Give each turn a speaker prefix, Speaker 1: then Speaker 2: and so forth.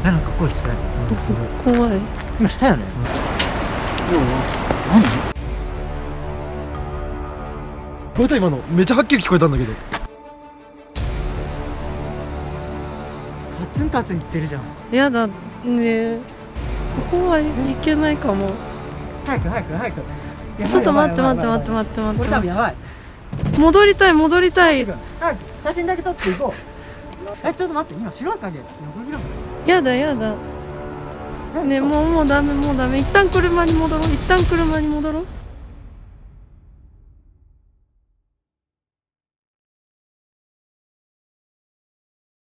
Speaker 1: なんか声したよ。
Speaker 2: 怖い。
Speaker 1: 今したよね。何？
Speaker 3: 聞こえた今のめっちゃはっきり聞こえたんだけど。
Speaker 1: カツンカツン言ってるじゃん。
Speaker 2: やだね。ここはいけないかも。
Speaker 1: 早く早く早く。
Speaker 2: ちょっと待って待って待って待って待
Speaker 1: これ多分
Speaker 2: って。
Speaker 1: やばい。
Speaker 2: 戻りたい戻りたい。
Speaker 1: 早く写真だけ撮っていこう。ちょっと待って今白い影横切るの。
Speaker 2: やだやだ。ねもうダメもうダメ。一旦車に戻ろう。一旦車に戻ろう。